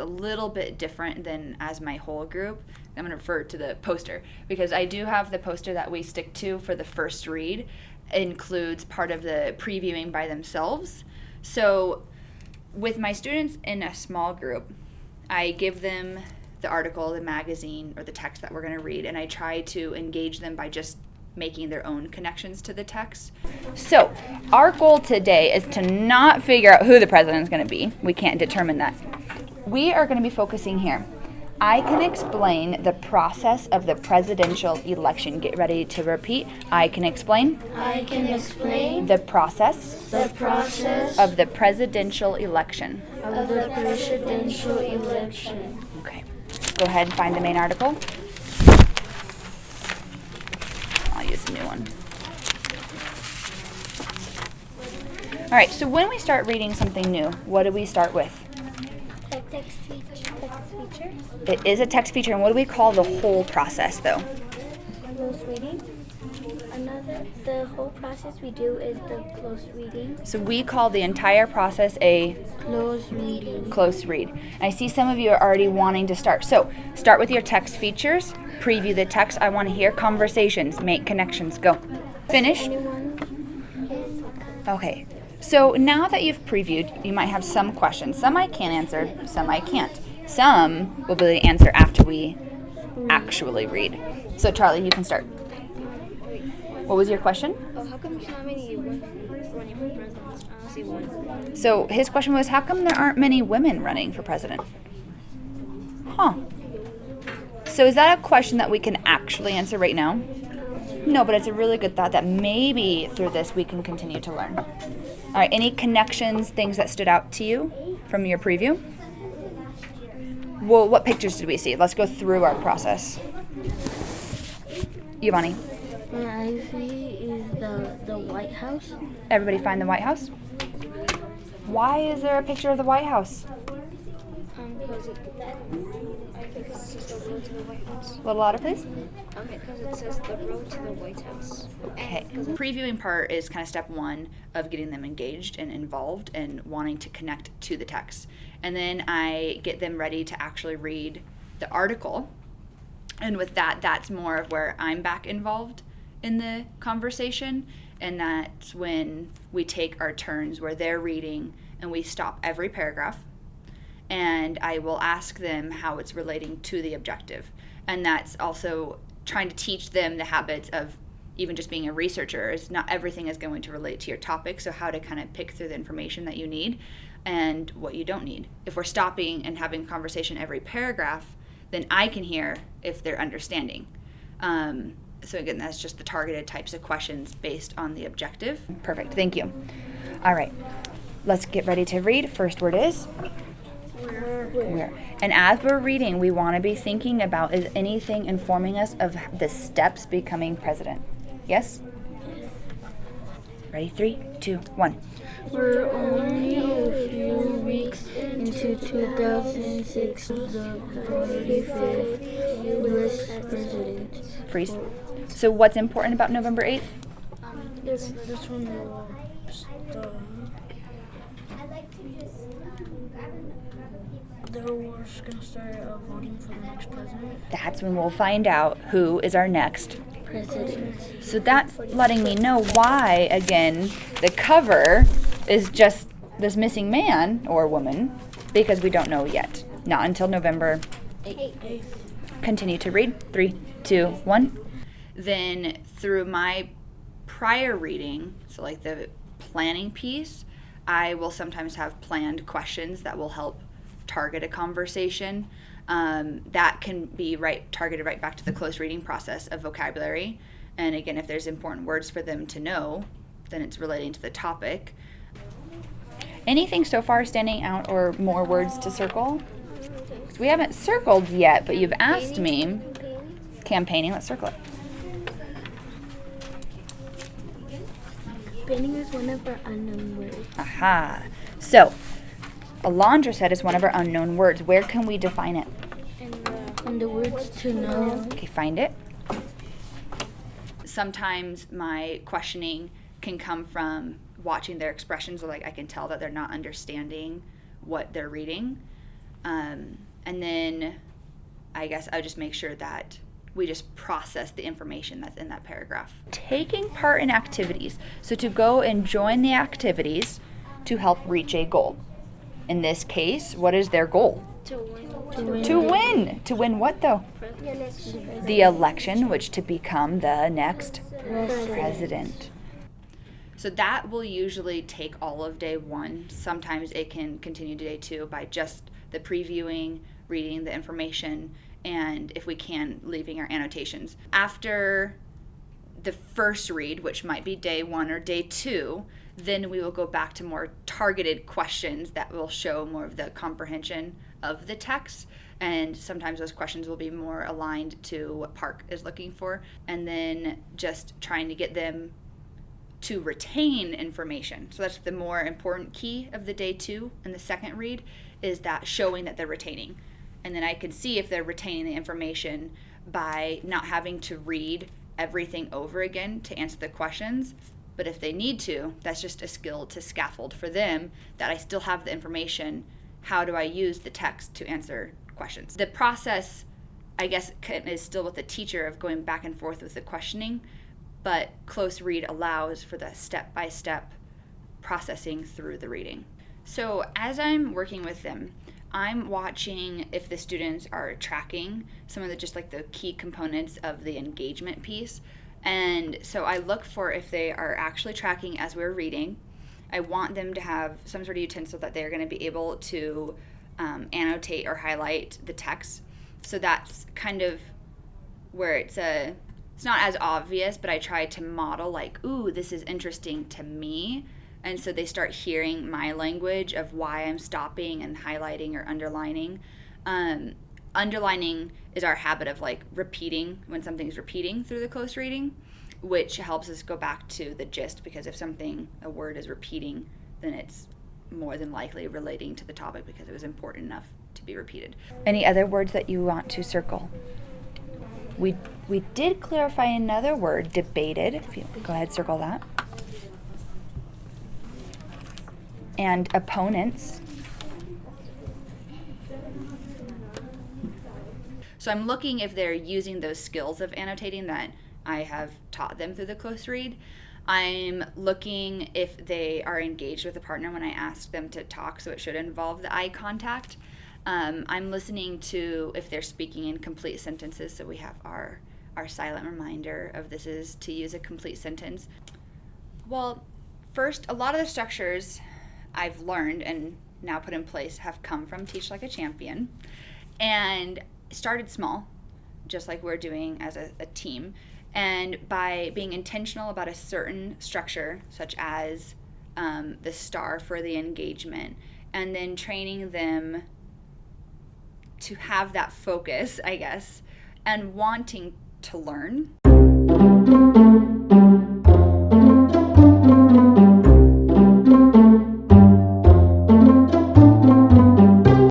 a little bit different than as my whole group. I'm going to refer to the poster because I do have the poster that we stick to for the first read. It includes part of the previewing by themselves. So with my students in a small group, I give them the article, the magazine, or the text that we're going to read, and I try to engage them by just making their own connections to the text. So our goal today is to not figure out who the president is going to be. We can't determine that. We are going to be focusing here. I can explain the process of the presidential election. Get ready to repeat. I can explain. I can explain the process of the presidential election. the presidential election. Okay. Go ahead and find the main article. I'll use a new one. All right, so when we start reading something new, what do we start with? Text features. It is a text feature, and what do we call the whole process, though? Close reading. The whole process we do is the close reading. So we call the entire process a Close reading. close read. And I see some of you are already wanting to start. So start with your text features, preview the text. I want to hear conversations, make connections. Go. Finish. Okay. So now that you've previewed, you might have some questions. Some I can answer, some I can't. Some will be able to answer after we actually read. So Charlie, you can start. What was your question? Oh, how come there's not many women running for president? I don't see one. So his question was, how come there aren't many women running for president? Huh. So is that a question that we can actually answer right now? No, but it's a really good thought that maybe through this we can continue to learn. All right, any connections, things that stood out to you from your preview? Well, what pictures did we see? Let's go through our process. Giovanni. What I see is the White House. Everybody find the White House? Why is there a picture of the White House? Because I think it says the road to the White House. A little louder, please. Because it says the road to the White House. Okay. The previewing part is kind of step one of getting them engaged and involved and wanting to connect to the text. And then I get them ready to actually read the article. And with that, that's more of where I'm back involved in the conversation. And that's when we take our turns where they're reading and we stop every paragraph. And I will ask them how it's relating to the objective. And that's also trying to teach them the habits of even just being a researcher. Is not everything is going to relate to your topic, so how to kind of pick through the information that you need and what you don't need. If we're stopping and having a conversation every paragraph, then I can hear if they're understanding. So again, that's just the targeted types of questions based on the objective. Perfect, thank you. All right, let's get ready to read. First word is? Where. And as we're reading, we want to be thinking about, is anything informing us of the steps becoming president? Yes? Ready? 3, 2, 1. We're only a few weeks into 2006, the 45th U.S. president. Freeze. So what's important about November 8th? This one we're just going to start voting for the next president. That's when we'll find out who is our next President. So that's letting me know why, again, the cover is just this missing man or woman, because we don't know yet. Not until November 8th. Continue to read. 3, 2, 1. Then through my prior reading, so like the planning piece, I will sometimes have planned questions that will help target a conversation. That can be targeted right back to the close reading process of vocabulary. And again, if there's important words for them to know, then it's relating to the topic. Anything so far standing out or more words to circle? We haven't circled yet, but you've asked me. Campaigning, let's circle it. Campaigning is one of our unknown words. Aha. So, Alondra said it's one of our unknown words. Where can we define it? And the words to know. Okay, find it. Sometimes my questioning can come from watching their expressions, or like I can tell that they're not understanding what they're reading. And then I guess I would just make sure that we just process the information that's in that paragraph. Taking part in activities. So to go and join the activities to help reach a goal. In this case, what is their goal? To win. To win. To win what though? The election, which to become the next president. So that will usually take all of day one. Sometimes it can continue to day two by just the previewing, reading the information, and if we can, leaving our annotations. After the first read, which might be day one or day two, then we will go back to more targeted questions that will show more of the comprehension of the text. And sometimes those questions will be more aligned to what Park is looking for. And then just trying to get them to retain information. So that's the more important key of the day two and the second read, is that showing that they're retaining. And then I can see if they're retaining the information by not having to read everything over again to answer the questions. But if they need to, that's just a skill to scaffold for them, that I still have the information. How do I use the text to answer questions? The process, I guess, is still with the teacher of going back and forth with the questioning, but close read allows for the step-by-step processing through the reading. So as I'm working with them, I'm watching if the students are tracking some of the just like the key components of the engagement piece. And so I look for if they are actually tracking as we're reading. I want them to have some sort of utensil that they're going to be able to annotate or highlight the text. So that's kind of where it's not as obvious, but I try to model like, ooh, this is interesting to me. And so they start hearing my language of why I'm stopping and highlighting or underlining. Underlining is our habit of like repeating when something's repeating through the close reading, which helps us go back to the gist, because if a word is repeating, then it's more than likely relating to the topic because it was important enough to be repeated. Any other words that you want to circle? We did clarify another word, debated. If you go ahead, circle that. And opponents. So I'm looking if they're using those skills of annotating that I have taught them through the close read. I'm looking if they are engaged with a partner when I ask them to talk, so it should involve the eye contact. I'm listening to if they're speaking in complete sentences, so we have our silent reminder of this is to use a complete sentence. Well, first, a lot of the structures I've learned and now put in place have come from Teach Like a Champion, and started small, just like we're doing as a team. And by being intentional about a certain structure, such as the star for the engagement, and then training them to have that focus, I guess, and wanting to learn.